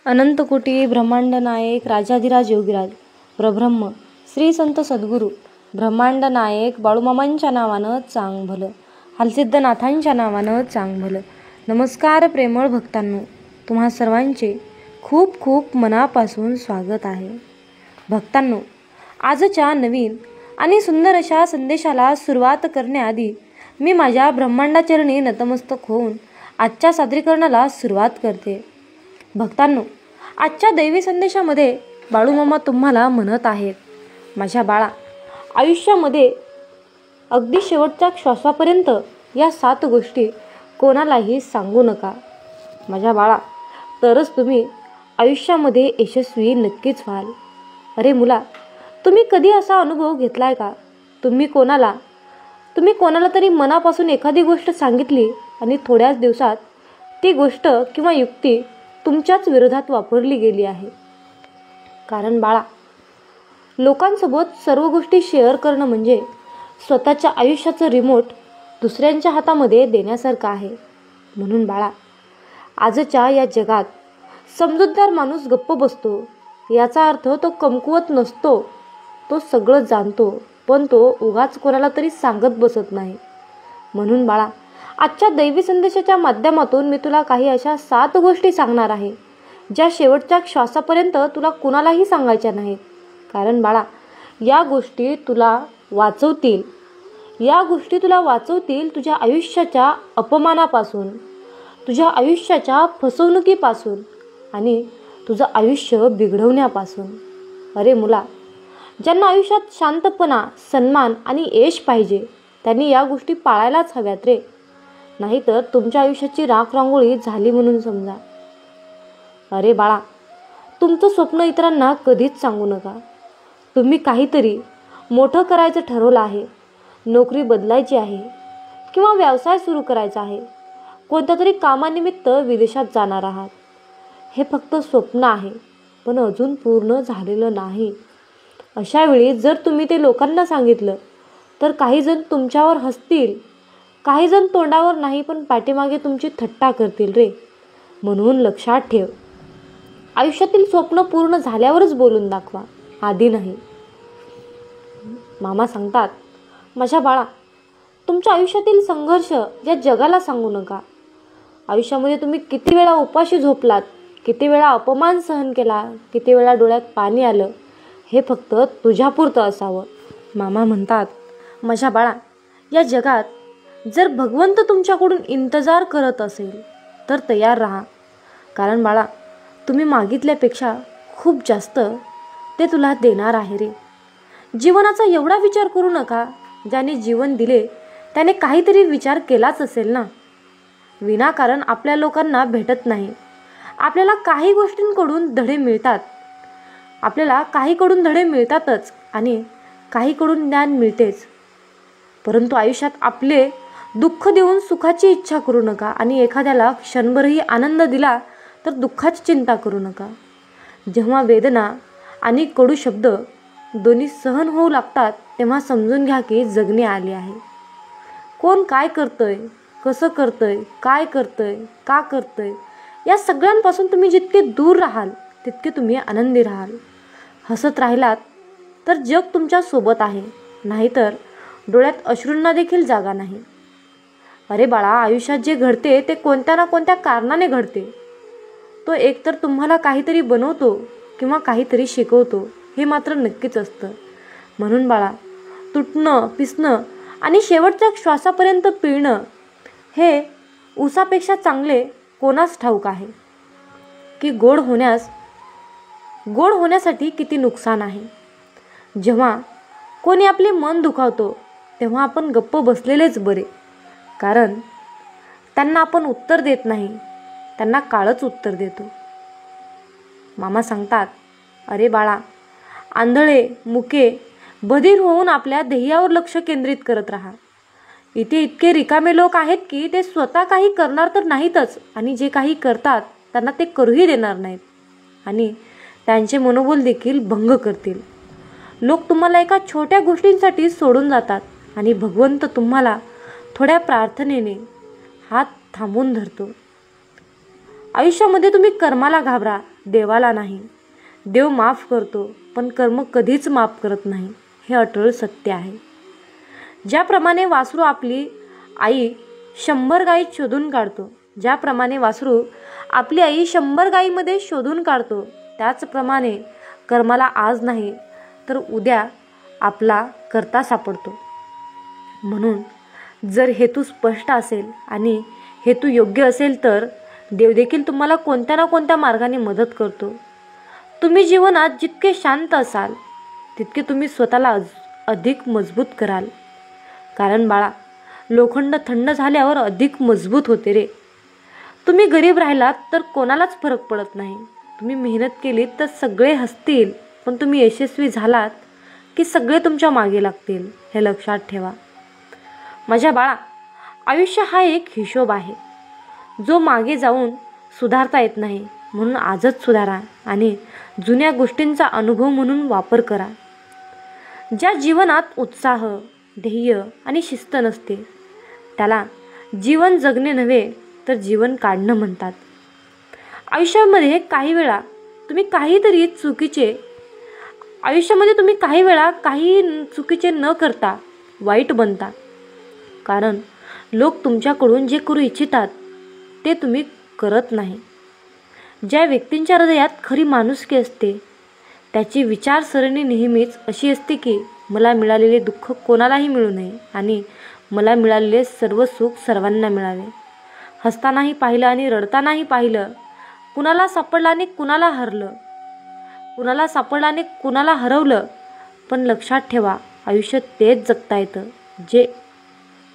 अनंतकोटी ब्रह्मांड नायक राजाधिराज योगीराज प्रब्रह्म श्री संत सद्गुरू ब्रह्मांड नायक बाळूमामांच्या नावानं चांग भलं, हलसिद्धनाथांच्या नावानं चांग भलं. नमस्कार प्रेमळ भक्तांनो, तुम्हा सर्वांचे खूप खूप मनापासून स्वागत आहे. भक्तांनो, आजच्या नवीन आणि सुंदर अशा संदेशाला सुरुवात करण्याआधी मी माझ्या ब्रह्मांडाचरणी नतमस्तक होऊन आजच्या सादरीकरणाला सुरुवात करते. भक्तांनो, आजच्या दैवी संदेशामध्ये बाळूमामा तुम्हाला म्हणत आहेत, माझ्या बाळा, आयुष्यामध्ये अगदी शेवटच्या श्वासापर्यंत या 7 गोष्टी कोणालाही सांगू नका. माझ्या बाळा, तरच तुम्ही आयुष्यामध्ये यशस्वी नक्कीच व्हाल. अरे मुला, तुम्ही कधी असा अनुभव घेतलाय का? तुम्ही कोणाला तरी मनापासून एखादी गोष्ट सांगितली आणि थोड्याच दिवसात ती गोष्ट किंवा युक्ती तुमच्याच विरोधात वापरली गेली आहे. कारण बाळा, लोकांसोबत सर्व गोष्टी शेअर करणं म्हणजे स्वतःच्या आयुष्याचं रिमोट दुसऱ्यांच्या हातामध्ये देण्यासारखं आहे. म्हणून बाळा, आजच्या या जगात समजूतदार माणूस गप्प बसतो याचा अर्थ तो कमकुवत नसतो. तो सगळं जाणतो, पण तो उगाच कोणाला तरी सांगत बसत नाही. म्हणून बाळा, आजच्या दैवी संदेशाच्या माध्यमातून मी तुला काही अशा 7 गोष्टी सांगणार आहे, ज्या शेवटच्या श्वासापर्यंत तुला कुणालाही सांगायच्या नाहीत. कारण बाळा, या गोष्टी तुला वाचवतील. तुझ्या आयुष्याच्या अपमानापासून, तुझ्या आयुष्याच्या फसवणुकीपासून आणि तुझं आयुष्य बिघडवण्यापासून. अरे मुला, ज्यांना आयुष्यात शांतपणा, सन्मान आणि यश पाहिजे त्यांनी या गोष्टी पाळायलाच हव्यात रे. नाहीतर तुमच्या आयुष्याची राखरांगोळी झाली म्हणून समजा. अरे बाळा, तुमचं स्वप्न इतरांना कधीच सांगू नका. तुम्ही काहीतरी मोठं करायचं ठरवलं आहे, नोकरी बदलायची आहे किंवा व्यवसाय सुरू करायचा आहे, कोणत्या तरी कामानिमित्त विदेशात जाणार आहात. हे फक्त स्वप्न आहे, पण अजून पूर्ण झालेलं नाही. अशावेळी जर तुम्ही ते लोकांना सांगितलं तर काही जण तुमच्यावर हसतील, काही जण तोंडावर नाही पण पाठीमागे तुमची थट्टा करतील रे. म्हणून लक्षात ठेव, आयुष्यातील स्वप्न पूर्ण झाल्यावरच बोलून दाखवा, आधी नाही. मामा सांगतात, माझ्या बाळा, तुमच्या आयुष्यातील संघर्ष या जगाला सांगू नका. आयुष्यामध्ये तुम्ही किती वेळा उपाशी झोपलात, किती वेळा अपमान सहन केला, किती वेळा डोळ्यात पाणी आलं, हे फक्त तुझ्यापुरतं असावं. मामा म्हणतात, माझ्या बाळा, या जगात जर भगवंत तुमच्याकडून इंतजार करत असेल तर तयार राहा. कारण बाळा, तुम्ही मागितल्यापेक्षा खूप जास्त ते तुला देणार आहे रे. जीवनाचा एवढा विचार करू नका. ज्याने जीवन दिले त्याने काहीतरी विचार केलाच असेल ना. विनाकारण आपल्या लोकांना भेटत नाही. आपल्याला काही गोष्टींकडून धडे मिळतात. आपल्याला काहीकडून धडे मिळतातच आणि काहीकडून ज्ञान मिळतेच. परंतु आयुष्यात आपले दुःख देऊन सुखाची इच्छा करू नका आणि एखाद्याला क्षणभरही आनंद दिला तर दुःखाची चिंता करू नका. जेव्हा वेदना आणि कडू शब्द दोन्ही सहन होऊ लागतात तेव्हा समजून घ्या की जगणे आले आहे. कोण काय करतंय, कसं करतंय, काय करतंय, का करतंय, या सगळ्यांपासून तुम्ही जितके दूर राहाल तितके तुम्ही आनंदी राहाल. हसत राहिलात तर जग तुमच्या सोबत आहे, नाहीतर डोळ्यात अश्रूंना देखील जागा नाही. अरे बाळा, आयुष्यात जे घडते ते कोणत्या ना कोणत्या कारणाने घडते. तो एकतर तुम्हाला काहीतरी बनवतो किंवा काहीतरी शिकवतो, हे मात्र नक्कीच असतं. म्हणून बाळा, तुटणं, पिसणं आणि शेवटच्या श्वासापर्यंत पिळणं हे ऊसापेक्षा चांगले कोणास ठाऊक आहे की गोड होण्यासाठी किती नुकसान आहे. जेव्हा कोणी आपले मन दुखावतो तेव्हा आपण गप्प बसलेलेच बरे. कारण त्यांना आपण उत्तर देत नाही, त्यांना काळच उत्तर देतो. मामा सांगतात, अरे बाळा, आंधळे, मुके, बधीर होऊन आपल्या ध्येयावर लक्ष केंद्रित करत राहा. इथे इतके रिकामे लोक आहेत की ते स्वतः काही करणार तर नाहीतच आणि जे काही करतात त्यांना ते करूही देणार नाहीत आणि त्यांचे मनोबल देखील भंग करतील. लोक तुम्हाला एका छोट्या गोष्टींसाठी सोडून जातात आणि भगवंत तुम्हाला थोड्या प्रार्थनेने हात थांबवून धरतो. आयुष्यामध्ये तुम्ही कर्माला घाबरा, देवाला नाही. देव माफ करतो पण कर्म कधीच माफ करत नाही, हे अटळ सत्य आहे. ज्याप्रमाणे वासरू आपली आई 100 गायी शोधून काढतो, ज्याप्रमाणे वासरू आपली आई 100 गायीमध्ये शोधून काढतो, त्याचप्रमाणे कर्माला आज नाही तर उद्या आपला कर्ता सापडतो. म्हणून जर हेतू स्पष्ट असेल आणि हेतू योग्य असेल तर देव देखील तुम्हाला कोणत्या ना कोणत्या मार्गाने मदत करतो. तुम्ही जीवनात जितके शांत असाल तितके तुम्ही स्वतःला अधिक मजबूत कराल. कारण बाळा, लोखंड थंड झाल्यावर अधिक मजबूत होते रे. तुम्ही गरीब राहिलात तर कोणालाच फरक पडत नाही. तुम्ही मेहनत केलीत तर सगळे हसतील, पण तुम्ही यशस्वी झालात की सगळे तुमच्या मागे लागतील, हे लक्षात ठेवा. माझ्या बाळा, आयुष्य हा एक हिशोब आहे जो मागे जाऊन सुधारता येत नाही. म्हणून आजच सुधारा आणि जुन्या गोष्टींचा अनुभव म्हणून वापर करा. ज्या जीवनात उत्साह, ध्येय आणि शिस्त नसते त्याला जीवन जगणे नव्हे तर जीवन काढणं म्हणतात. आयुष्यामध्ये काही वेळा तुम्ही काही चुकीचे न करता वाईट बनता. कारण लोक तुमच्याकडून जे करू इच्छितात ते तुम्ही करत नाही. ज्या व्यक्तींच्या हृदयात खरी माणुसकी असते त्याची विचारसरणी नेहमीच अशी असते की मला मिळालेले दुःख कोणालाही मिळू नये आणि मला मिळालेले सर्व सुख सर्वांना मिळावे. हसतानाही पाहिलं आणि रडतानाही पाहिलं, कुणाला सापडलं आणि कुणाला हरवलं. पण लक्षात ठेवा, आयुष्य तेच जगता येतं जे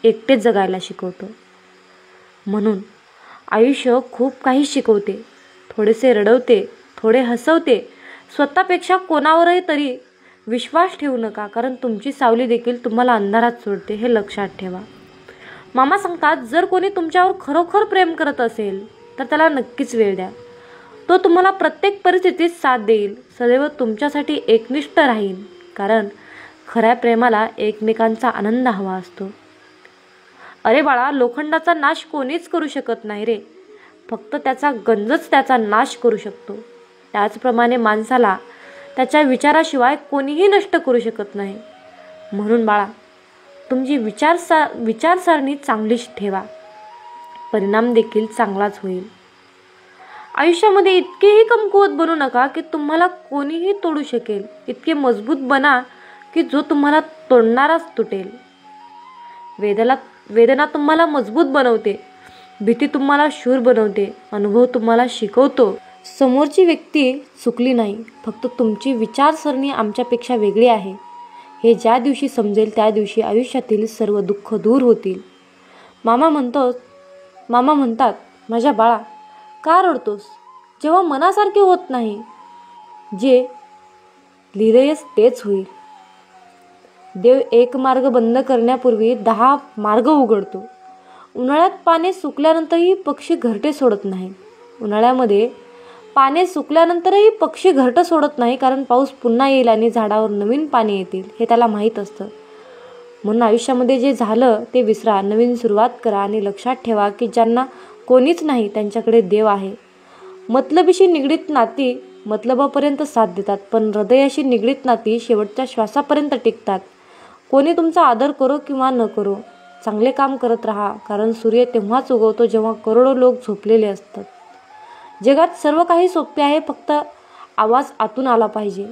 एकटेच जगायला शिकवतं. म्हणून आयुष्य खूप काही शिकवते, थोडेसे रडवते, थोडे हसवते. स्वतःपेक्षा कोणावरही तरी विश्वास ठेवू नका, कारण तुमची सावली देखील तुम्हाला अंधारात सोडते, हे लक्षात ठेवा. मामा सांगतात, जर कोणी तुमच्यावर खरोखर प्रेम करत असेल तर त्याला नक्कीच वेळ द्या. तो तुम्हाला प्रत्येक परिस्थितीत साथ देईल, सदैव तुमच्यासाठी एकनिष्ठ राहील. कारण खऱ्या प्रेमाला एकमेकांचा आनंद हवा असतो. अरे बाळा, लोखंडाचा नाश कोणीच करू शकत नाही रे, फक्त त्याचा गंजच त्याचा नाश करू शकतो. त्याचप्रमाणे माणसाला त्याच्या विचाराशिवाय कोणीही नष्ट करू शकत नाही. म्हणून बाळा, तुमची विचारसरणी चांगलीच ठेवा, परिणाम देखील चांगलाच होईल. आयुष्यामध्ये इतकेही कमकुवत बनू नका की तुम्हाला कोणीही तोडू शकेल. इतके मजबूत बना की जो तुम्हाला तोडणाराच तुटेल. वेदना तुम्हाला मजबूत बनवते, भीती तुम्हाला शूर बनवते, अनुभव तुम्हाला शिकवतो. समोरची व्यक्ती चुकली नाही, फक्त तुमची विचारसरणी आमच्यापेक्षा वेगळी आहे. हे ज्या दिवशी समजेल त्या दिवशी आयुष्यातील सर्व दुःख दूर होतील. मामा म्हणतात, माझ्या बाळा, का रडतोस? जेव्हा मनासारखे होत नाही, जे लिहिलेस तेच होईल. देव एक मार्ग बंद करण्यापूर्वी 10 मार्ग उघडतो. उन्हाळ्यात पाने सुकल्यानंतरही पक्षी घरटे सोडत नाही. उन्हाळ्यामध्ये पाने सुकल्यानंतरही पक्षी घरटं सोडत नाही, कारण पाऊस पुन्हा येईल आणि झाडावर नवीन पाने येतील, हे त्याला माहीत असतं. म्हणून आयुष्यामध्ये जे झालं ते विसरा, नवीन सुरुवात करा आणि लक्षात ठेवा की ज्यांना कोणीच नाही त्यांच्याकडे देव आहे. मतलबीशी निगडीत नाती मतलबापर्यंत साथ देतात, पण हृदयाशी निगडीत नाती शेवटच्या श्वासापर्यंत टिकतात. कोणी तुमचा आदर करो किंवा न करो, चांगले काम करत राहा, कारण सूर्य तेव्हाच उगवतो जेव्हा करोडो लोक झोपलेले असतात. जगात सर्व काही सोपे आहे, फक्त आवाज आतून आला पाहिजे.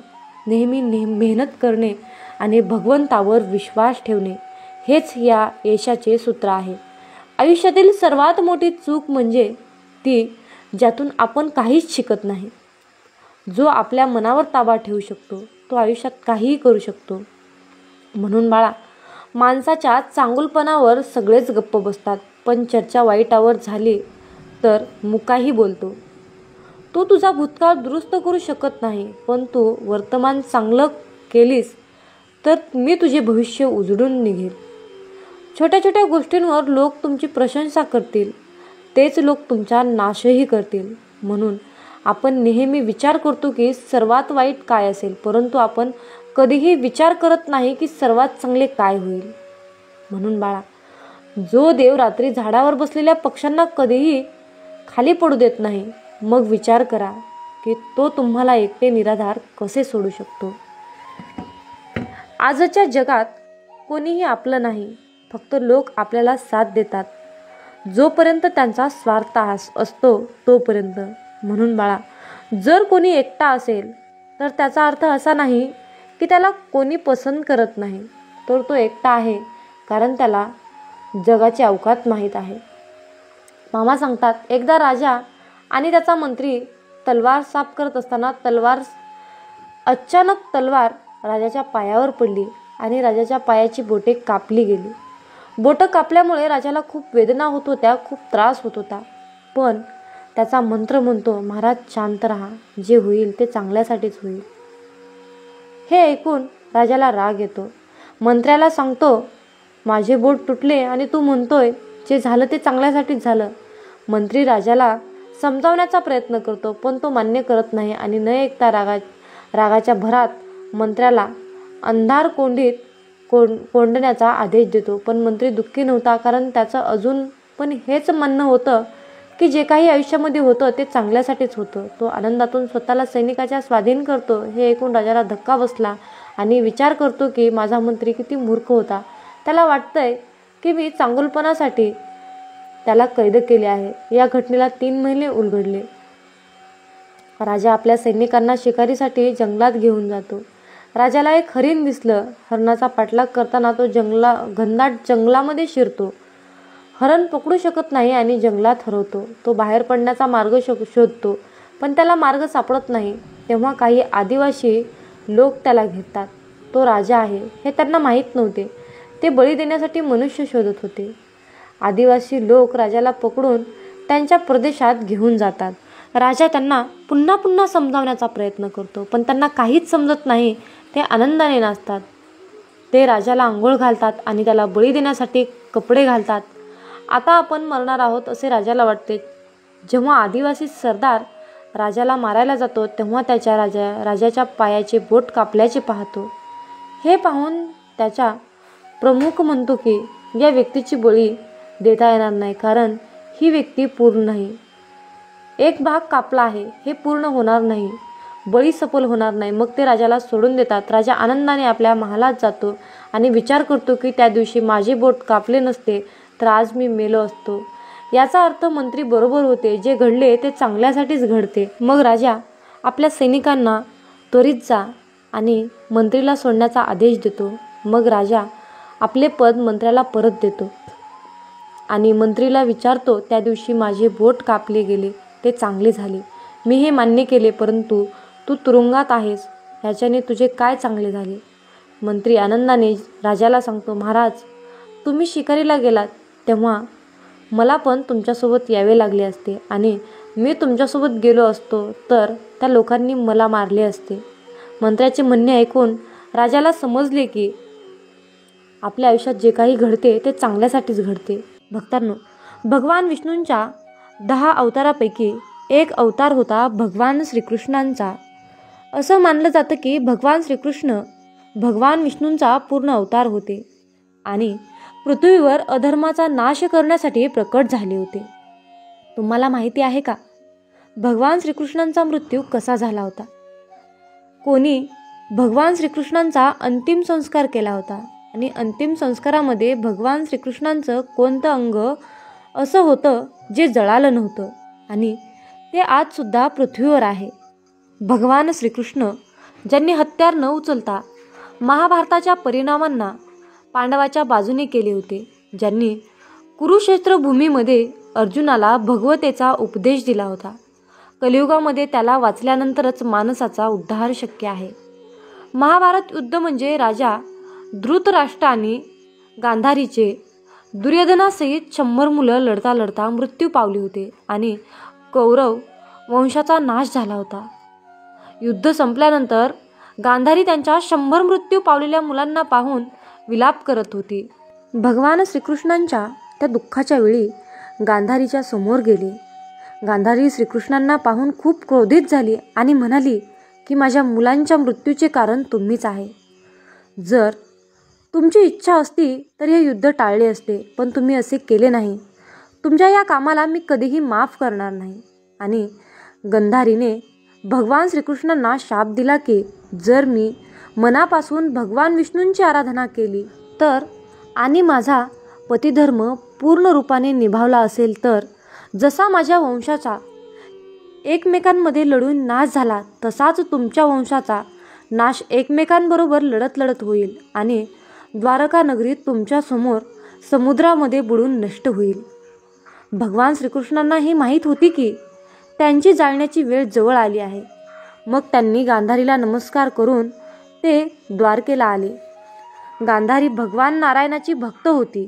नेहमी मेहनत करणे आणि भगवंतावर विश्वास ठेवणे हेच या यशाचे सूत्र आहे. आयुष्यातील सर्वात मोठी चूक म्हणजे ती ज्यातून आपण काहीच शिकत नाही. जो आपल्या मनावर ताबा ठेवू शकतो तो आयुष्यात काहीही करू शकतो. म्हणून बाळा, माणसाच्या चांगुलपणावर सगळेच गप्प बसतात, पण चर्चा वाईटावर झाली तर मुकाही बोलतो. तू तुझा भूतकाळ दुरुस्त करू शकत नाही, पण तू वर्तमान चांगलं केलीस तर मी तुझे भविष्य उजळून निघेल. छोट्या छोट्या गोष्टींवर लोक तुमची प्रशंसा करतील, तेच लोक तुमचा नाशही करतील. म्हणून आपण नेहमी विचार करतो की सर्वात वाईट काय असेल, परंतु आपण कधीही विचार करत नाही की सर्वात चांगले काय होईल. म्हणून बाळा, जो देव रात्री झाडावर बसलेल्या पक्ष्यांना कधीही खाली पडू देत नाही, मग विचार करा की तो तुम्हाला एकटे निराधार कसे सोडू शकतो. आजच्या जगात कोणीही आपलं नाही, फक्त लोक आपल्याला साथ देतात जोपर्यंत त्यांचा स्वार्थ असतो तोपर्यंत. म्हणून बाळा, जर कोणी एकटा असेल तर त्याचा अर्थ असा नाही की त्याला कोणी पसंत करत नाही, तर तो एकटा आहे कारण त्याला जगाची अवकात माहीत आहे. मामा सांगतात, एकदा राजा आणि त्याचा मंत्री तलवार साफ करत असताना अचानक तलवार राजाच्या पायावर पडली आणि राजाच्या पायाची बोटे कापली गेली. बोटं कापल्यामुळे राजाला खूप वेदना होत होत्या, खूप त्रास होत होता. पण त्याचा मंत्र म्हणतो, महाराज शांत राहा, जे होईल ते चांगल्यासाठीच होईल. हे ऐकून राजाला राग येतो. मंत्र्याला सांगतो, माझे बोट तुटले आणि तू म्हणतोय जे झालं ते चांगल्यासाठीच झालं. मंत्री राजाला समजावण्याचा प्रयत्न करतो, पण तो मान्य करत नाही आणि न ऐकता रागाच्या भरात मंत्र्याला अंधार कोंडीत कोंडण्याचा आदेश देतो. पण मंत्री दुःखी नव्हता, कारण त्याचं अजून पण हेच म्हणणं होतं की जे काही आयुष्यामध्ये होतं ते चांगल्यासाठीच होतं. तो आनंदातून स्वतःला सैनिकाच्या स्वाधीन करतो. हे ऐकून राजाला धक्का बसला आणि विचार करतो की माझा मंत्री किती मूर्ख होता. त्याला वाटतंय की मी चांगुलपणासाठी त्याला कैद केले आहे. या घटनेला 3 महिने उलगडले. राजा आपल्या सैनिकांना शिकारीसाठी जंगलात घेऊन जातो. राजाला एक हरिण दिसलं. हरणाचा पाठलाग करताना तो घनदाट जंगलामध्ये शिरतो. हरण पकडू शकत नाही आणि जंगलात हरवतो. तो बाहेर पडण्याचा मार्ग शोधतो, पण त्याला मार्ग सापडत नाही. तेव्हा काही आदिवासी लोक त्याला घेतात. तो राजा आहे हे त्यांना माहीत नव्हते. ते बळी देण्यासाठी मनुष्य शोधत होते. आदिवासी लोक राजाला पकडून त्यांच्या प्रदेशात घेऊन जातात. राजा त्यांना पुन्हा पुन्हा समजावण्याचा प्रयत्न करतो, पण त्यांना काहीच समजत नाही. ते आनंदाने नाचतात. ते राजाला आंघोळ घालतात आणि त्याला बळी देण्यासाठी कपडे घालतात. आता आपण मरणार आहोत असे राजाला वाटते. जेव्हा आदिवासी सरदार राजाला मारायला जातो तेव्हा राजाच्या पायाचे बोट कापल्याचे पाहतो. हे पाहून त्याचा प्रमुख म्हणतो की या व्यक्तीची बळी देता येणार नाही, कारण ही व्यक्ती पूर्ण नाही. एक भाग कापला आहे, हे पूर्ण होणार नाही, बळी सफल होणार नाही. मग ते राजाला सोडून देतात. राजा आनंदाने आपल्या महालात जातो आणि विचार करतो की त्या दिवशी माझे बोट कापले नसते तर आज मी मेलो असतो. याचा अर्थ मंत्री बरोबर होते, जे घडले ते चांगल्यासाठीच घडते. मग राजा आपल्या सैनिकांना त्वरित जा आणि मंत्रीला सोडण्याचा आदेश देतो. मग राजा आपले पद मंत्र्याला परत देतो आणि मंत्रीला विचारतो, त्या दिवशी माझे बोट कापले गेले ते चांगले झाले. मी हे मान्य केले, परंतु तू तुरुंगात आहेस, ह्याच्याने तुझे काय चांगले झाले? मंत्री आनंदाने राजाला सांगतो, महाराज तुम्ही शिकारीला गेलात तेव्हा मला पण तुमच्यासोबत यावे लागले असते आणि मी तुमच्यासोबत गेलो असतो तर त्या लोकांनी मला मारले असते. मंत्र्याचे म्हणणे ऐकून राजाला समजले की आपल्या आयुष्यात जे काही घडते ते चांगल्यासाठीच घडते. भक्तांनो, भगवान विष्णूंच्या 10 अवतारापैकी एक अवतार होता भगवान श्रीकृष्णांचा. असं मानलं जातं की भगवान श्रीकृष्ण भगवान विष्णूंचा पूर्ण अवतार होते आणि पृथ्वीवर अधर्माचा नाश करण्यासाठी प्रकट झाले होते. तुम्हाला माहिती आहे का भगवान श्रीकृष्णांचा मृत्यू कसा झाला होता? कोणी भगवान श्रीकृष्णांचा अंतिम संस्कार केला होता आणि अंतिम संस्कारामध्ये भगवान श्रीकृष्णांचं कोणतं अंग असं होतं जे जळालं नव्हतं आणि ते आजसुद्धा पृथ्वीवर आहे. भगवान श्रीकृष्ण ज्यांनी हत्यार न उचलता महाभारताच्या परिणामांना पांडवाच्या बाजूने केले होते, ज्यांनी कुरुक्षेत्र भूमीमध्ये अर्जुनाला भगवतेचा उपदेश दिला होता. कलियुगामध्ये त्याला वाचल्यानंतरच माणसाचा उद्धार शक्य आहे. महाभारत युद्ध म्हणजे राजा धृतराष्ट्र आणि गांधारीचे दुर्योधनासहित 100 मुलं लढता लढता मृत्यू पावली होते आणि कौरव वंशाचा नाश झाला होता. युद्ध संपल्यानंतर गांधारी त्यांच्या 100 मृत्यू पावलेल्या मुलांना पाहून विलाप करत होती. भगवान श्रीकृष्णांच्या त्या दुःखाच्या वेळी गांधारीच्या समोर गेले. गांधारी श्रीकृष्णांना पाहून खूप क्रोधित झाली आणि म्हणाली की माझ्या मुलांच्या मृत्यूचे कारण तुम्हीच आहे. जर तुमची इच्छा असती तर हे युद्ध टाळले असते, पण तुम्ही असे केले नाही. तुमच्या या कामाला मी कधीही माफ करणार नाही. आणि गंधारीने भगवान श्रीकृष्णांना शाप दिला की जर मी मनापासून भगवान विष्णूंची आराधना केली तर आणि माझा पतिधर्म पूर्ण रूपाने निभावला असेल तर जसा माझ्या वंशाचा एकमेकांमध्ये लढून नाश झाला तसाच तुमच्या वंशाचा नाश एकमेकांबरोबर लढत लढत होईल आणि द्वारका नगरी तुमच्यासमोर समुद्रामध्ये बुडून नष्ट होईल. भगवान श्रीकृष्णांना ही माहीत होती की त्यांची जाळण्याची वेळ जवळ आली आहे. मग त्यांनी गांधारीला नमस्कार करून ते द्वारकेला आले. गांधारी भगवान नारायणाची भक्त होती.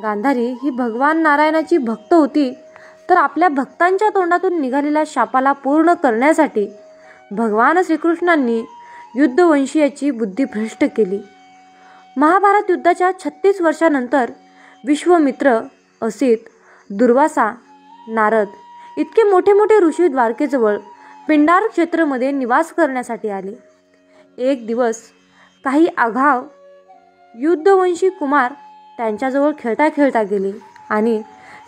गांधारी ही भगवान नारायणाची भक्त होती तर आपल्या भक्तांच्या तोंडातून निघालेल्या शापाला पूर्ण करण्यासाठी भगवान श्रीकृष्णांनी युद्धवंशीयाची बुद्धी भ्रष्ट केली. महाभारत युद्धाच्या 36 वर्षानंतर विश्वामित्र, असित, दुर्वासा, नारद इतके मोठे मोठे ऋषी द्वारकेजवळ पिंडार क्षेत्रामध्ये निवास करण्यासाठी आले. एक दिवस काही आघाव युद्धवंशी कुमार त्यांच्याजवळ खेळता खेळता गेले आणि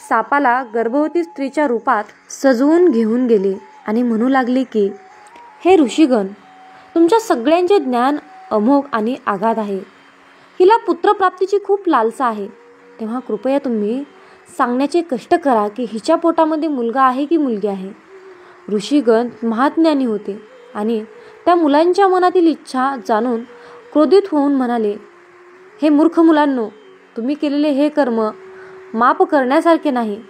सापाला गर्भवती स्त्रीच्या रूपात सजवून घेऊन गेले आणि म्हणू लागले की हे ऋषीगण, तुमच्या सगळ्यांचे ज्ञान अमोघ आणि आगाध आहे. हिला पुत्रप्राप्तीची खूप लालसा आहे. तेव्हा कृपया तुम्ही सांगण्याचे कष्ट करा की हिच्या पोटामध्ये मुलगा आहे की मुलगी आहे. ऋषीगण महाज्ञानी होते आणि त्या मुलांच्या मनातील इच्छा जाणून क्रोधित होऊन म्हणाले, हे मूर्ख मुलांनो, तुम्ही केलेले हे कर्म माफ करण्यासारखे नाही.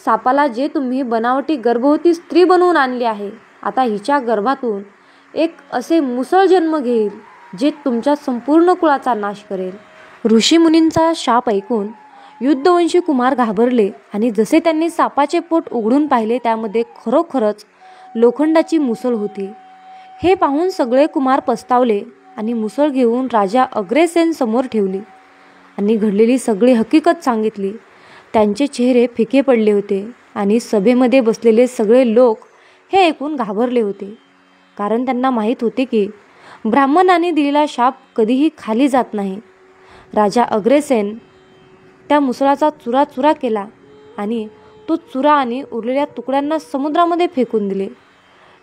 सापाला जे तुम्ही बनावटी गर्भवती स्त्री बनवून आणली आहे, आता हिच्या गर्भातून एक असे मुसळ जन्म घेईल जे तुमच्या संपूर्ण कुळाचा नाश करेल. ऋषीमुनींचा शाप ऐकून युद्धवंशी कुमार घाबरले आणि जसे त्यांनी सापाचे पोट उघडून पाहिले त्यामध्ये खरोखरच लोखंडाची मुसळ होती. हे पाहून सगळे कुमार पस्तावले आणि मुसळ घेऊन राजा अग्रसेन समोर ठेवली आणि घडलेली सगळी हकीकत सांगितली. त्यांचे चेहरे फिके पडले होते आणि सभेमध्ये बसलेले सगळे लोक हे ऐकून घाबरले होते, कारण त्यांना माहीत होते की ब्राह्मणाने दिलेला शाप कधीही खाली जात नाही. राजा अग्रसेन त्या मुसळाचा चुराचुरा केला आणि तो चुरा आणि उरलेल्या तुकड्यांना समुद्रामध्ये फेकून दिले.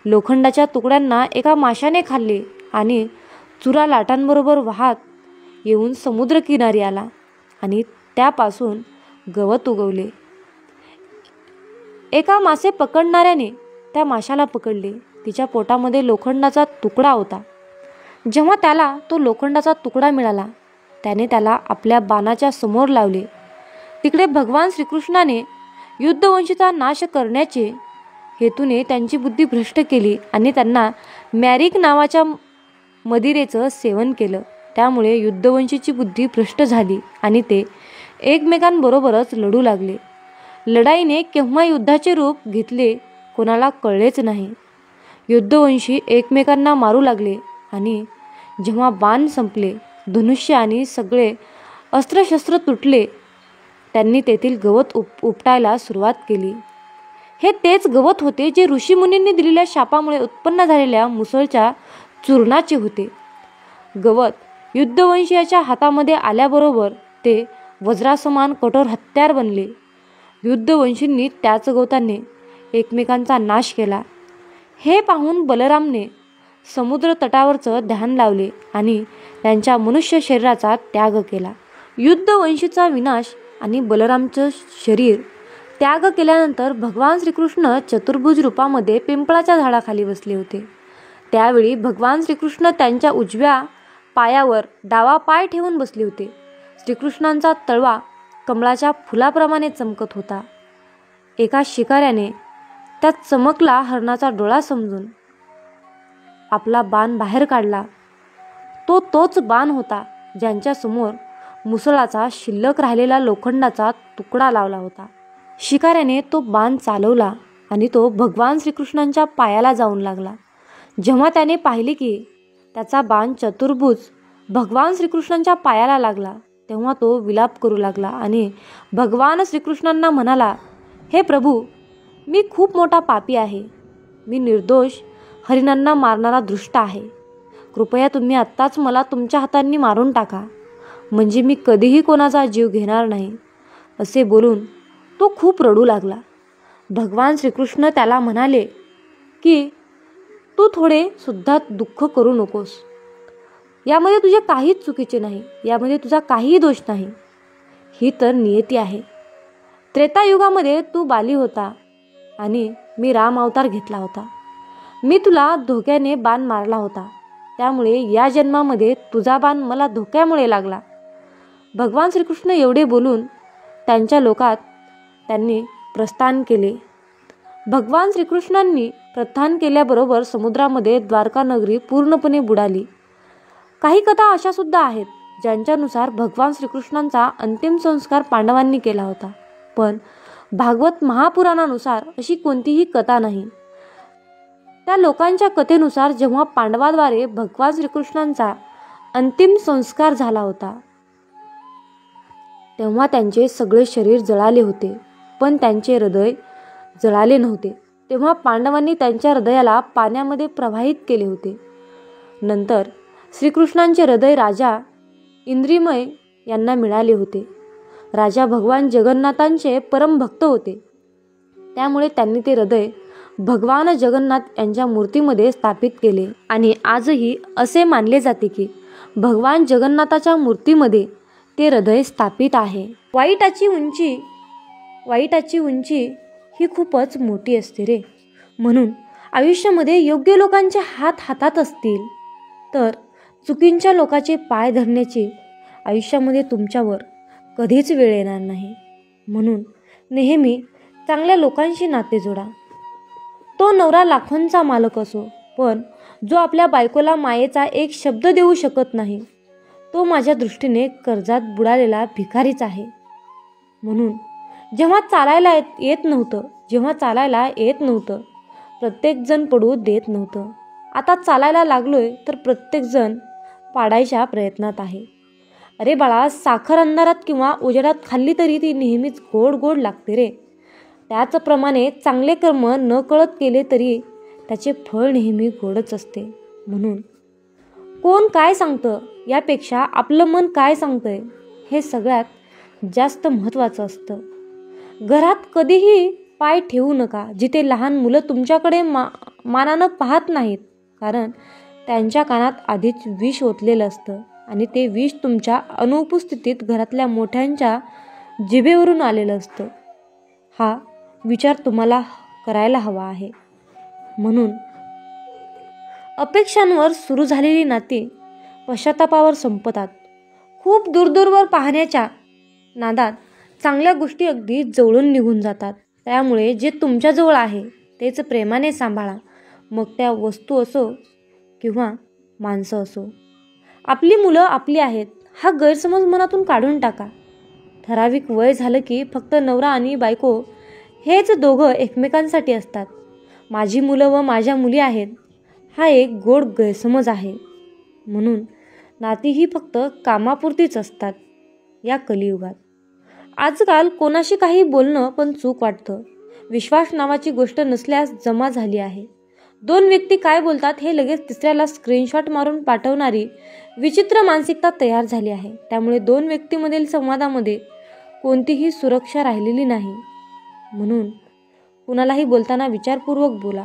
लोखंडाच्या तुकड्यांना एका माशाने खाल्ले आणि चुरा लाटांबरोबर वाहत येऊन समुद्रकिनारी आला आणि त्यापासून गवत उगवले. एका मासे पकडणाऱ्याने त्या माशाला पकडले. तिच्या पोटामध्ये लोखंडाचा तुकडा होता. जेव्हा त्याला तो लोखंडाचा तुकडा मिळाला त्याने त्याला आपल्या बाणाच्या समोर लावले. तिकडे भगवान श्रीकृष्णाने युद्धवंशीचा नाश करण्याचे हेतूने त्यांची बुद्धी भ्रष्ट केली आणि त्यांना मॅरिक नावाच्या मदिरेचं सेवन केलं. त्यामुळे युद्धवंशीची बुद्धी भ्रष्ट झाली आणि ते एकमेकांबरोबरच लढू लागले. लढाईने केव्हा युद्धाचे रूप घेतले कोणाला कळलेच नाही. युद्धवंशी एकमेकांना मारू लागले आणि जेव्हा बाण संपले, धनुष्य आणि सगळे अस्त्रशस्त्र तुटले, त्यांनी तेथील गवत उपटायला सुरुवात केली. हे तेच गवत होते जे ऋषीमुनींनी दिलेल्या शापामुळे उत्पन्न झालेल्या मुसळच्या चूर्णाचे होते. गवत युद्धवंशीयाच्या हातामध्ये आल्याबरोबर ते वज्रासमान कठोर हत्यार बनले. युद्धवंशींनी त्याच गवताने एकमेकांचा नाश केला. हे पाहून बलरामने समुद्र तटावरचं ध्यान लावले आणि त्यांच्या मनुष्य शरीराचा त्याग केला. युद्धवंशीचा विनाश आणि बलरामचं शरीर त्याग केल्यानंतर भगवान श्रीकृष्ण चतुर्भुज रूपामध्ये पिंपळाच्या झाडाखाली बसले होते. त्यावेळी भगवान श्रीकृष्ण त्यांच्या उजव्या पायावर डावा पाय ठेवून बसले होते. श्रीकृष्णांचा तळवा कमळाच्या फुलाप्रमाणे चमकत होता. एका शिकाऱ्याने त्यात चमकला हरणाचा डोळा समजून आपला बाण बाहेर काढला. तोच बाण होता ज्यांच्यासमोर मुसळाचा शिल्लक राहिलेला लोखंडाचा तुकडा लावला होता. शिकाऱ्याने तो बाण चालवला आणि तो भगवान श्रीकृष्णांच्या पायाला जाऊन लागला. जेव्हा त्याने पाहिले की त्याचा बाण चतुर्भुज भगवान श्रीकृष्णांच्या पायाला लागला तेव्हा तो विलाप करू लागला आणि भगवान श्रीकृष्णांना म्हणाला, हे प्रभू, मी खूप मोठा पापी आहे. मी निर्दोष हरिणांना मारणारा दुष्ट आहे. कृपया तुम्ही आत्ताच मला तुमच्या हातांनी मारून टाका, म्हणजे मी कधीही कोणाचा जीव घेणार नाही. असे बोलून तो खूप रडू लागला. भगवान श्रीकृष्ण त्याला म्हणाले की तू थोडे सुद्धा दुःख करू नकोस. यामध्ये तुझे काहीच चुकीचे नाही, यामध्ये तुझा काहीही दोष नाही. ही तर नियती आहे. त्रेतायुगामध्ये तू बाली होता आणि मी राम अवतार घेतला होता. मी तुला धोक्याने बाण मारला होता, त्यामुळे या जन्मामध्ये तुझा बाण मला धोक्यामुळे लागला. भगवान श्रीकृष्ण एवढे बोलून त्यांच्या लोकात त्यांनी प्रस्थान केले. भगवान श्रीकृष्णांनी प्रस्थान केल्याबरोबर समुद्रामध्ये द्वारका नगरी पूर्णपणे बुडाली. काही कथा अशा सुद्धा आहेत ज्यांच्यानुसार भगवान श्रीकृष्णांचा अंतिम संस्कार पांडवांनी केला होता, पण भागवत महापुराणानुसार अशी कोणतीही कथा नाही. त्या लोकांच्या कथेनुसार जेव्हा पांडवाद्वारे भगवान श्रीकृष्णांचा अंतिम संस्कार झाला होता तेव्हा त्यांचे सगळे शरीर जळाले होते, पण त्यांचे हृदय जळाले नव्हते. तेव्हा पांडवांनी त्यांच्या हृदयाला पाण्यामध्ये प्रवाहित केले होते. नंतर श्रीकृष्णांचे हृदय राजा इंद्रिमय यांना मिळाले होते. राजा भगवान जगन्नाथांचे परम भक्त होते, त्यामुळे त्यांनी ते हृदय भगवान जगन्नाथ यांच्या मूर्तीमध्ये स्थापित केले. आणि आजही असे मानले जाते की भगवान जगन्नाथाच्या मूर्तीमध्ये ते हृदय स्थापित आहे. वाईटाची उंची ही खूपच मोठी असते रे. म्हणून आयुष्यामध्ये योग्य लोकांचे हात हातात असतील तर चुकीच्या लोकांचे पाय धरण्याची आयुष्यामध्ये तुमच्यावर कधीच वेळ येणार नाही. म्हणून नेहमी चांगल्या लोकांशी नाते जोडा. तो नवरा लाखोंचा मालक असो, पण जो आपल्या बायकोला मायेचा एक शब्द देऊ शकत नाही, तो माझ्या दृष्टीने कर्जात बुडालेला भिकारीच आहे. म्हणून जेव्हा चालायला येत नव्हतं प्रत्येकजण पडू देत नव्हतं. आता चालायला लागलोय तर प्रत्येकजण पाडायच्या प्रयत्नात आहे. अरे बाळा, साखर अंधारात किंवा उजेडात खाल्ली तरी ती नेहमीच गोड गोड लागते रे. त्याचप्रमाणे चांगले कर्म न कळत केले तरी त्याचे फळ नेहमी गोडच असते. म्हणून कोण काय सांगतं यापेक्षा आपलं मन काय सांगतंय हे सगळ्यात जास्त महत्त्वाचं असतं. घरात कधीही पाय ठेवू नका जिथे लहान मुलं तुमच्याकडे मानानं पाहत नाहीत, कारण त्यांच्या कानात आधीच विष ओतलेलं असतं आणि ते विष तुमच्या अनुपस्थितीत घरातल्या मोठ्यांच्या जिभेवरून आलेलं असतं. हा विचार तुम्हाला करायला हवा आहे. म्हणून अपेक्षांवर सुरू झालेली नाती पश्चातापावर संपतात. खूप दूरवर पाहण्याच्या नादात चांगल्या गोष्टी अगदी जवळून निघून जातात. त्यामुळे जे तुमच्याजवळ आहे तेच प्रेमाने सांभाळा, मग त्या वस्तू असो किंवा माणसं असो. आपली मुलं आपली आहेत हा गैरसमज मनातून काढून टाका. ठराविक वय झालं की फक्त नवरा आणि बायको हेच दोघं एकमेकांसाठी असतात. माझी मुलं व माझ्या मुली आहेत हा एक गोड गैरसमज आहे. म्हणून नाती ही फक्त कामापुरतीच असतात या कलियुगात. आजकाल कोणाशी काही बोलणं पण चूक वाटतं. विश्वास नावाची गोष्ट नसल्यास जमा झाली आहे. दोन व्यक्ती काय बोलतात हे लगेच तिसऱ्याला स्क्रीनशॉट मारून पाठवणारी विचित्र मानसिकता तयार झाली आहे. त्यामुळे दोन व्यक्तींमधील संवादामध्ये कोणतीही सुरक्षा राहिलेली नाही. म्हणून कुणालाही बोलताना विचारपूर्वक बोला.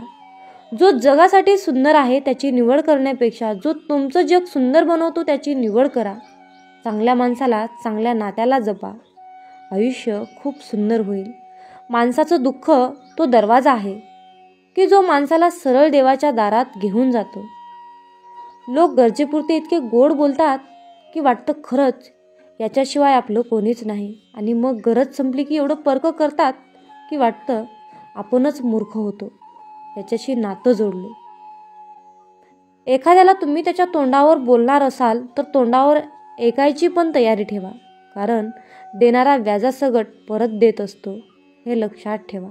जो जगासाठी सुंदर आहे त्याची निवड करण्यापेक्षा जो तुमचं जग सुंदर बनवतो त्याची निवड करा. चांगल्या माणसाला, चांगल्या नात्याला जपा. आयुष्य खूप सुंदर होईल. माणसाचं दुःख तो दरवाजा आहे की जो माणसाला सरळ देवाच्या दारात घेऊन जातो. लोक गरजेपुरते इतके गोड बोलतात की वाटतं खरंच याच्याशिवाय आपलं कोणीच नाही, आणि मग गरज संपली की एवढं पर्क करतात की वाटतं आपणच मूर्ख होतो याच्याशी नातं जोडलं. एखाद्याला तुम्ही त्याच्या तोंडावर बोलणार असाल तर तोंडावर ऐकायची पण तयारी ठेवा, कारण देणारा व्याजासकट परत देत असतो हे लक्षात ठेवा.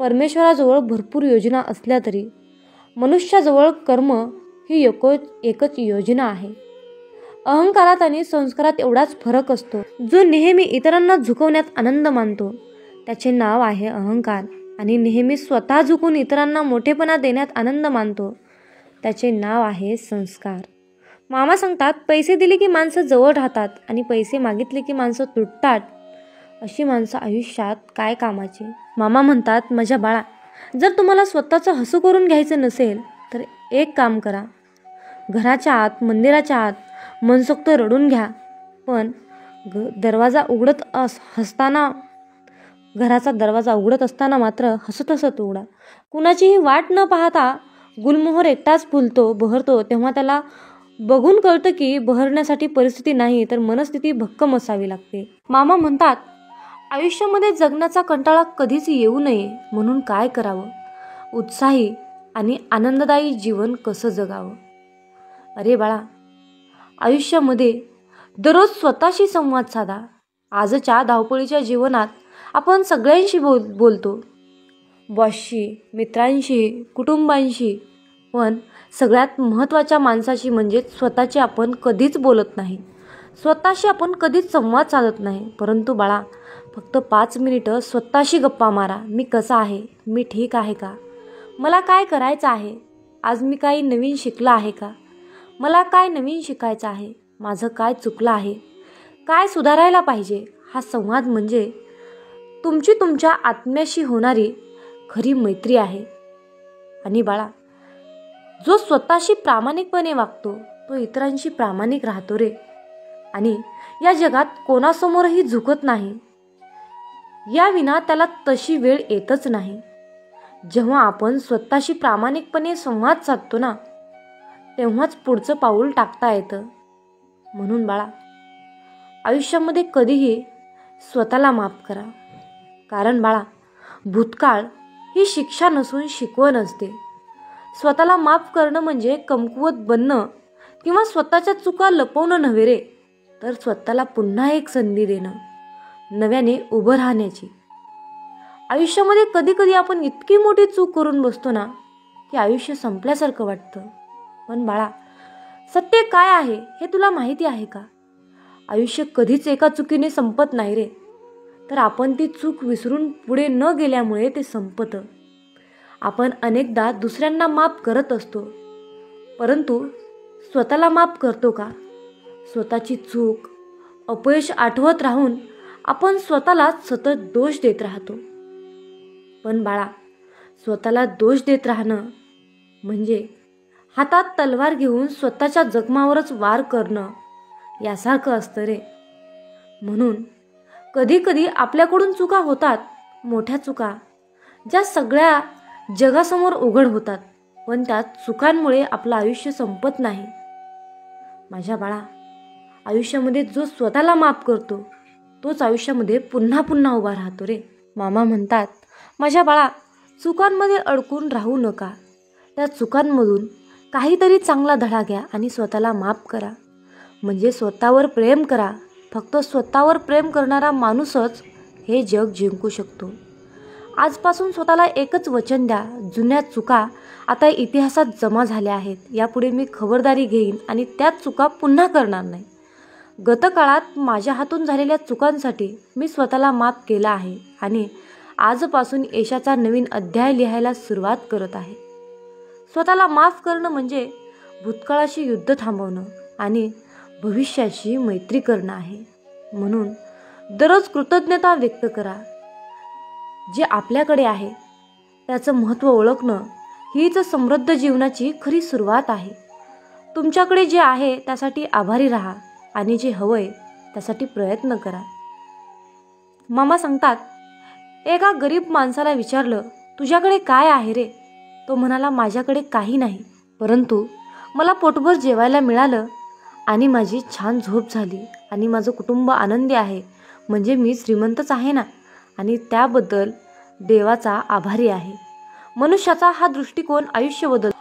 परमेश्वराजवळ भरपूर योजना असल्या तरी मनुष्याजवळ कर्म ही एकच योजना आहे. अहंकारात आणि संस्कारात एवढाच फरक असतो. जो नेहमी इतरांना झुकवण्यात आनंद मानतो त्याचे नाव आहे अहंकार, आणि नेहमी स्वतः झुकून इतरांना मोठेपणा देण्यात आनंद मानतो त्याचे नाव आहे संस्कार. मामा सांगतात पैसे दिले की माणसं जवळ राहतात आणि पैसे मागितले की माणसं तुटतात. अशी माणसं आयुष्यात काय कामाची. मामा म्हणतात, माझ्या बाळा, जर तुम्हाला स्वतःचं हसू करून घ्यायचं नसेल तर एक काम करा. घराच्या आत, मंदिराच्या आत मनसोक्त रडून घ्या, पण दरवाजा उघडत हसताना घराचा दरवाजा उघडत असताना मात्र हसत हसत उघडा. कुणाचीही वाट न पाहता गुलमोहर एकटाच बहरतो तेव्हा त्याला बघून कळतं की बहरण्यासाठी परिस्थिती नाही तर मनस्थिती भक्कम असावी लागते. मामा म्हणतात, आयुष्यामध्ये जगण्याचा कंटाळा कधीच येऊ नये म्हणून काय करावं? उत्साही आणि आनंददायी जीवन कसं जगावं? अरे बाळा, आयुष्यामध्ये दररोज स्वतःशी संवाद साधा. आजच्या धावपळीच्या जीवनात आपण सगळ्यांशी बोलतो, बॉसशी, मित्रांशी, कुटुंबांशी, पण सगळ्यात महत्त्वाच्या माणसाशी म्हणजे स्वतःची आपण कधीच बोलत नाही. स्वतःशी आपण कधीच संवाद साधत नाही. परंतु बाळा, फक्त 5 मिनिटं स्वतःशी गप्पा मारा. मी कसा आहे? मी ठीक आहे का? मला काय करायचं आहे? आज मी काही नवीन शिकलं आहे का? मला काय नवीन शिकायचं आहे? माझं काय चुकलं आहे? काय सुधारायला पाहिजे? हा संवाद म्हणजे तुमची तुमच्या आत्म्याशी होणारी खरी मैत्री आहे. आणि बाळा, जो स्वतःशी प्रामाणिकपणे वागतो तो इतरांशी प्रामाणिक राहतो रे. आणि या जगात कोणासमोरही झुकत नाही. या विना त्याला तशी वेळ येतच नाही. जेव्हा आपण स्वतःशी प्रामाणिकपणे संवाद साधतो ना, तेव्हाच पुढचं पाऊल टाकता येतं. म्हणून बाळा, आयुष्यामध्ये कधीही स्वतःला माफ करा. कारण बाळा, भूतकाळ ही शिक्षा नसून शिकवण असते. स्वतःला माफ करणं म्हणजे कमकुवत बनणं किंवा स्वतःच्या चुका लपवणं नव्हे रे, तर स्वतःला पुन्हा एक संधी देणं, नव्याने उभं राहण्याची. आयुष्यामध्ये कधी कधी आपण इतकी मोठी चूक करून बसतो ना की आयुष्य संपल्यासारखं वाटतं. पण बाळा, सत्य काय आहे हे तुला माहिती आहे का? आयुष्य कधीच एका चुकीने संपत नाही रे, तर आपण ती चूक विसरून पुढे न गेल्यामुळे ते संपतं. आपण अनेकदा दुसऱ्यांना माफ करत असतो, परंतु स्वतःला माफ करतो का? स्वतःची चूक, अपयश आठवत राहून आपण स्वतःला सतत दोष देत राहतो. पण बाळा, स्वतःला दोष देत राहणं म्हणजे हातात तलवार घेऊन स्वतःच्या जखमावरच वार करणं यासारखं असतं रे. म्हणून कधी कधी आपल्याकडून चुका होतात, मोठ्या चुका, ज्या सगळ्या जगासमोर उघड होतात, पण त्या चुकांमुळे आपलं आयुष्य संपत नाही. माझ्या बाळा, आयुष्यामध्ये जो स्वतःला माफ करतो तोच आयुष्यामध्ये पुन्हा पुन्हा उभा राहतो रे. मामा म्हणतात, माझ्या बाळा, चुकांमध्ये अडकून राहू नका. त्या चुकांमधून काहीतरी चांगला धडा घ्या आणि स्वतःला माफ करा. म्हणजे स्वतःवर प्रेम करा. फक्त स्वतःवर प्रेम करणारा माणूसच हे जग जिंकू शकतो. आजपासून स्वतःला एकच वचन द्या, जुन्या चुका आता इतिहासात जमा झाल्या आहेत. यापुढे मी खबरदारी घेईन आणि त्याच चुका पुन्हा करणार नाही. गतकाळात माझ्या हातून झालेल्या चुकांसाठी मी स्वतःला माफ केला आहे आणि आजपासून यशाचा नवीन अध्याय लिहायला सुरुवात करत आहे. स्वतःला माफ करणं म्हणजे भूतकाळाशी युद्ध थांबवणं आणि भविष्याशी मैत्री करणं आहे. म्हणून दररोज कृतज्ञता व्यक्त करा. जे आपल्याकडे आहे त्याचं महत्त्व ओळखणं हीच समृद्ध जीवनाची खरी सुरुवात आहे. तुमच्याकडे जे आहे त्यासाठी आभारी राहा आणि जे हवंय त्यासाठी प्रयत्न करा. मामा सांगतात, एका गरीब माणसाला विचारलं, तुझ्याकडे काय आहे रे? तो म्हणाला, माझ्याकडे काही नाही, परंतु मला पोटभर जेवायला मिळालं आणि माझी छान झोप झाली आणि माझं कुटुंब आनंदी आहे, म्हणजे मी श्रीमंतच आहे ना, आणि त्याबद्दल देवाचा आभारी आहे. मनुष्याचा हा दृष्टिकोन आयुष्य बदलतो.